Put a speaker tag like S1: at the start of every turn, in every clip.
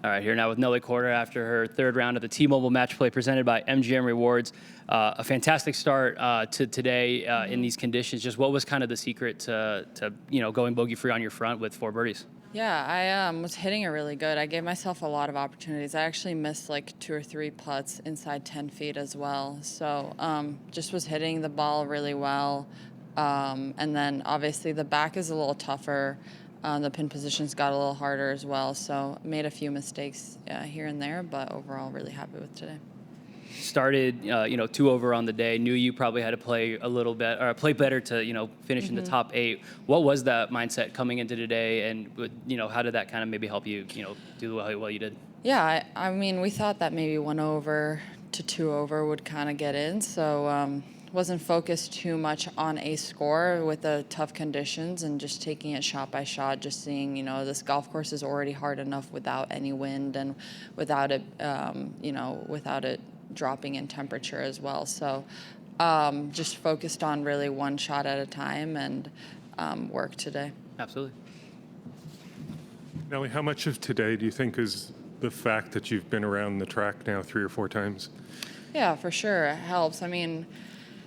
S1: All right, here now with Nelly Korda after her third round of the T-Mobile Match Play presented by MGM Rewards. A fantastic start to today in these conditions. Just what was kind of the secret to going bogey-free on your front with 4 birdies?
S2: Yeah, I was hitting it really good. I gave myself a lot of opportunities. I actually missed like 2 or 3 putts inside 10 feet as well. So just was hitting the ball really well. And then obviously the back is a little tougher. The pin positions got a little harder as well. So made a few mistakes here and there, but overall really happy with today.
S1: Started 2 over on the day. Knew you probably had to play a little bit or play better to finish in the top 8. What was that mindset coming into today, and how did that kind of maybe help you do well you did?
S2: Yeah, I mean we thought that maybe 1 over to 2 over would kind of get in. So wasn't focused too much on a score with the tough conditions and just taking it shot by shot, just seeing, this golf course is already hard enough without any wind and without it, without it dropping in temperature as well. So just focused on really one shot at a time and work today.
S1: Absolutely.
S3: Nelly, how much of today do you think is the fact that you've been around the track now 3 or 4 times?
S2: Yeah, for sure. It helps. I mean,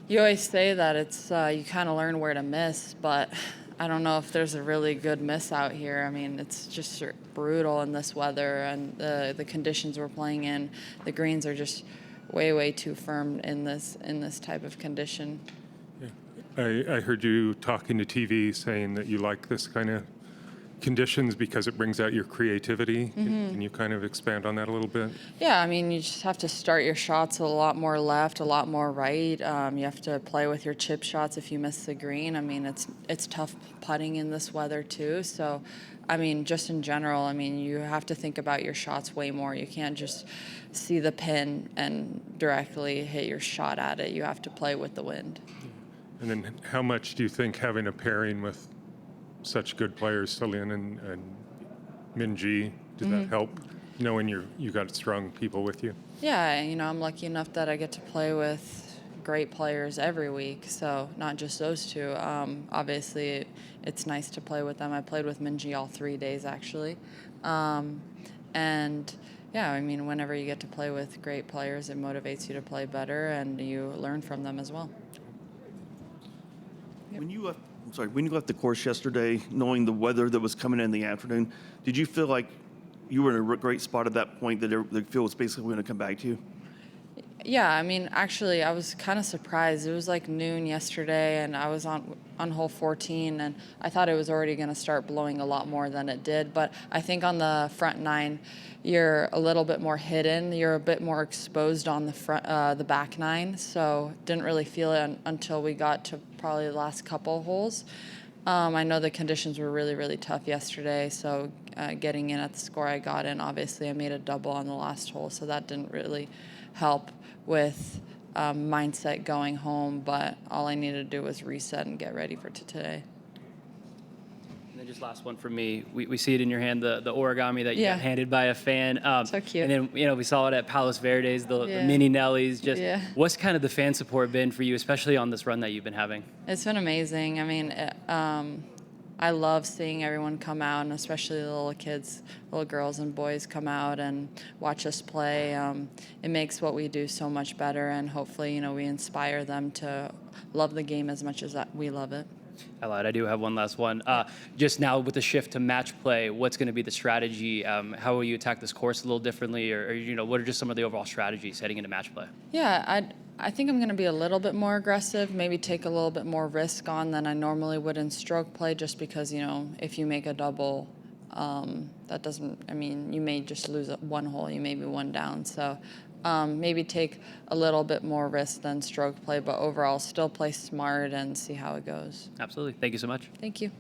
S2: you always say that it's you kind of learn where to miss, but I don't know if there's a really good miss out here. I mean, it's just brutal in this weather, and the conditions we're playing in. The greens are just way too firm in this type of condition.
S3: Yeah. I heard you talking to TV saying that you like this kind of conditions because it brings out your creativity. Can you kind of expand on that a little bit?
S2: Yeah, I mean, you just have to start your shots a lot more left, a lot more right. You have to play with your chip shots if you miss the green. I mean, it's tough putting in this weather too. So, I mean, just in general, I mean, you have to think about your shots way more. You can't just see the pin and directly hit your shot at it. You have to play with the wind.
S3: And then how much do you think having a pairing with such good players, Celine and Minji, does that help, knowing you got strong people with you?
S2: Yeah, I'm lucky enough that I get to play with great players every week, so not just those 2. Obviously, it's nice to play with them. I played with Minji all 3 days, actually. And yeah, I mean, whenever you get to play with great players, it motivates you to play better, and you learn from them as well.
S4: When you left the course yesterday, knowing the weather that was coming in the afternoon, did you feel like you were in a great spot at that point, that the field was basically going to come back to you?
S2: Yeah, I mean, actually, I was kind of surprised. It was like noon yesterday, and I was on hole 14, and I thought it was already going to start blowing a lot more than it did. But I think on the front 9, you're a little bit more hidden. You're a bit more exposed on the back 9, so didn't really feel it until we got to probably the last couple holes. I know the conditions were really tough yesterday, so getting in at the score I got in, obviously I made a double on the last hole, so that didn't really help with mindset going home, but all I needed to do was reset and get ready for today.
S1: And then just last one for me. We see it in your hand, the origami that you got handed by a fan.
S2: So cute.
S1: And then we saw it at Palos Verdes, the mini Nellies. Just what's kind of the fan support been for you, especially on this run that you've been having? It's
S2: been amazing. I mean, I love seeing everyone come out, and especially the little kids, little girls and boys come out and watch us play. It makes what we do so much better, and hopefully, we inspire them to love the game as much as we love it.
S1: I lied. I do have one last one. Just now with the shift to match play, what's going to be the strategy? How will you attack this course a little differently, or what are just some of the overall strategies heading into match play?
S2: Yeah, I think I'm going to be a little bit more aggressive, maybe take a little bit more risk on than I normally would in stroke play, just because, if you make a double, that doesn't, I mean, you may just lose 1 hole, you may be 1 down. So maybe take a little bit more risk than stroke play, but overall still play smart and see how it goes.
S1: Absolutely. Thank you so much.
S2: Thank you.